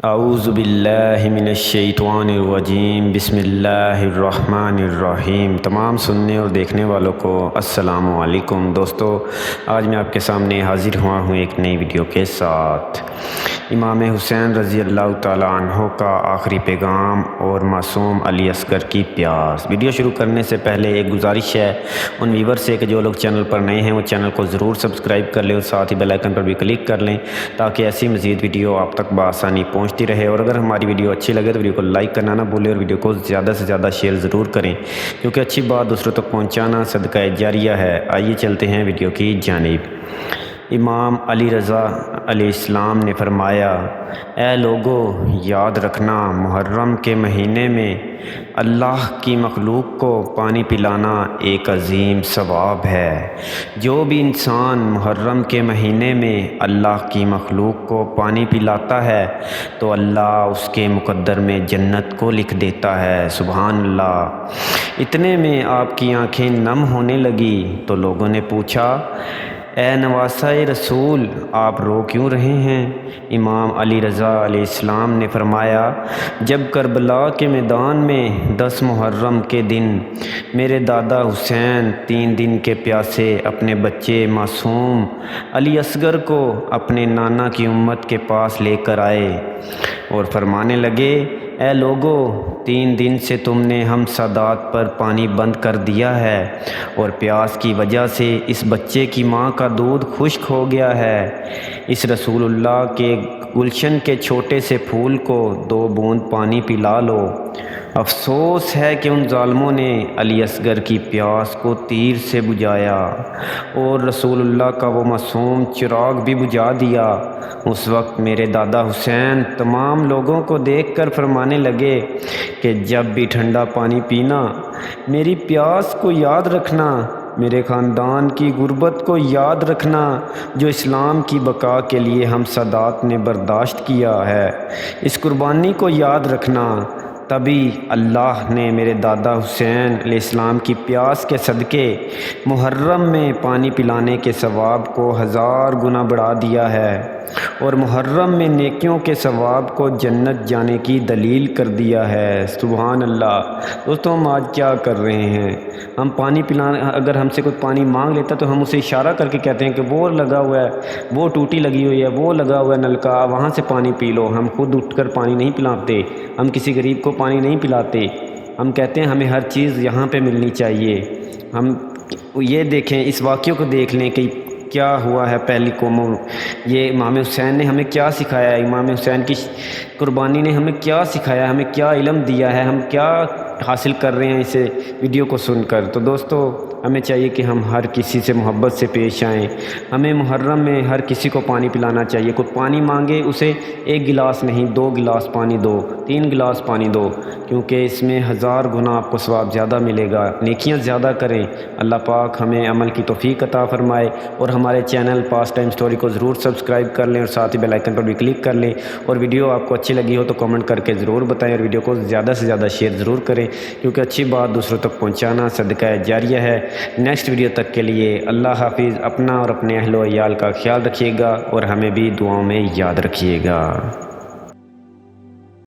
اعوذ باللہ من الشیطان الرجیم، بسم اللہ الرحمن الرحیم۔ تمام سننے اور دیکھنے والوں کو السلام علیکم۔ دوستو، آج میں آپ کے سامنے حاضر ہوا ہوں ایک نئی ویڈیو کے ساتھ۔ امام حسین رضی اللہ تعالیٰ عنہ کا آخری پیغام اور معصوم علی اصغر کی پیاس۔ ویڈیو شروع کرنے سے پہلے ایک گزارش ہے ان ویور سے کہ جو لوگ چینل پر نئے ہیں وہ چینل کو ضرور سبسکرائب کر لیں اور ساتھ ہی بیل آئیکن پر بھی کلک کر لیں تاکہ ایسی مزید ویڈیو آپ تک بآسانی پہنچتی رہے۔ اور اگر ہماری ویڈیو اچھی لگے تو ویڈیو کو لائک کرنا نہ بھولیں اور ویڈیو کو زیادہ سے زیادہ شیئر ضرور کریں، کیونکہ اچھی بات دوسروں تک پہنچانا صدقہ جاریہ ہے۔ آئیے چلتے ہیں ویڈیو کی جانب۔ امام علی رضا علیہ السلام نے فرمایا، اے لوگو، یاد رکھنا محرم کے مہینے میں اللہ کی مخلوق کو پانی پلانا ایک عظیم ثواب ہے۔ جو بھی انسان محرم کے مہینے میں اللہ کی مخلوق کو پانی پلاتا ہے تو اللہ اس کے مقدر میں جنت کو لکھ دیتا ہے۔ سبحان اللہ۔ اتنے میں آپ کی آنکھیں نم ہونے لگی تو لوگوں نے پوچھا، اے نواسہ رسول، آپ رو کیوں رہے ہیں؟ امام علی رضا علیہ السلام نے فرمایا، جب کربلا کے میدان میں 10 محرم کے دن میرے دادا حسین 3 دن کے پیاسے اپنے بچے معصوم علی اصغر کو اپنے نانا کی امت کے پاس لے کر آئے اور فرمانے لگے، اے لوگو، 3 دن سے تم نے ہم سادات پر پانی بند کر دیا ہے اور پیاس کی وجہ سے اس بچے کی ماں کا دودھ خشک ہو گیا ہے۔ اس رسول اللہ کے گلشن کے چھوٹے سے پھول کو 2 بوند پانی پلا لو۔ افسوس ہے کہ ان ظالموں نے علی اصغر کی پیاس کو تیر سے بجھایا اور رسول اللہ کا وہ معصوم چراغ بھی بجھا دیا۔ اس وقت میرے دادا حسین تمام لوگوں کو دیکھ کر فرمانے لگے کہ جب بھی ٹھنڈا پانی پینا میری پیاس کو یاد رکھنا، میرے خاندان کی غربت کو یاد رکھنا جو اسلام کی بقا کے لیے ہم سادات نے برداشت کیا ہے، اس قربانی کو یاد رکھنا۔ تبھی اللہ نے میرے دادا حسین علیہ السلام کی پیاس کے صدقے محرم میں پانی پلانے کے ثواب کو 1000 گنا بڑھا دیا ہے اور محرم میں نیکیوں کے ثواب کو جنت جانے کی دلیل کر دیا ہے۔ سبحان اللہ۔ دوستوں، ہم آج کیا کر رہے ہیں؟ ہم پانی پلانے، اگر ہم سے کوئی پانی مانگ لیتا تو ہم اسے اشارہ کر کے کہتے ہیں کہ وہ لگا ہوا ہے، وہ ٹوٹی لگی ہوئی ہے، وہ لگا ہوا ہے نلکا، وہاں سے پانی پی لو۔ ہم خود اٹھ کر پانی نہیں پلاتے، ہم کسی غریب کو پانی نہیں پلاتے۔ ہم کہتے ہیں ہمیں ہر چیز یہاں پہ ملنی چاہیے۔ ہم یہ دیکھیں، اس واقعے کو دیکھ لیں کہ کیا ہوا ہے پہلی قوموں۔ یہ امام حسین نے ہمیں کیا سکھایا ہے، امام حسین کی قربانی نے ہمیں کیا سکھایا ہے، ہمیں کیا علم دیا ہے، ہم کیا حاصل کر رہے ہیں اسے ویڈیو کو سن کر۔ تو دوستو، ہمیں چاہیے کہ ہم ہر کسی سے محبت سے پیش آئیں۔ ہمیں محرم میں ہر کسی کو پانی پلانا چاہیے۔ کوئی پانی مانگے اسے 1 گلاس نہیں 2 گلاس پانی دو، 3 گلاس پانی دو، کیونکہ اس میں 1000 گنا آپ کو ثواب زیادہ ملے گا۔ نیکیاں زیادہ کریں۔ اللہ پاک ہمیں عمل کی توفیق عطا فرمائے اور ہمارے چینل پاس ٹائم سٹوری کو ضرور سبسکرائب کر لیں اور ساتھ ہی بیل آئیکن پر بھی کلک کر لیں۔ اور ویڈیو آپ کو اچھی لگی ہو تو کمنٹ کر کے ضرور بتائیں اور ویڈیو کو زیادہ سے زیادہ شیئر ضرور کریں، کیونکہ اچھی بات دوسروں تک پہنچانا صدقہ جاریہ ہے۔ نیکسٹ ویڈیو تک کے لیے اللہ حافظ۔ اپنا اور اپنے اہل و عیال کا خیال رکھیے گا اور ہمیں بھی دعاؤں میں یاد رکھیے گا۔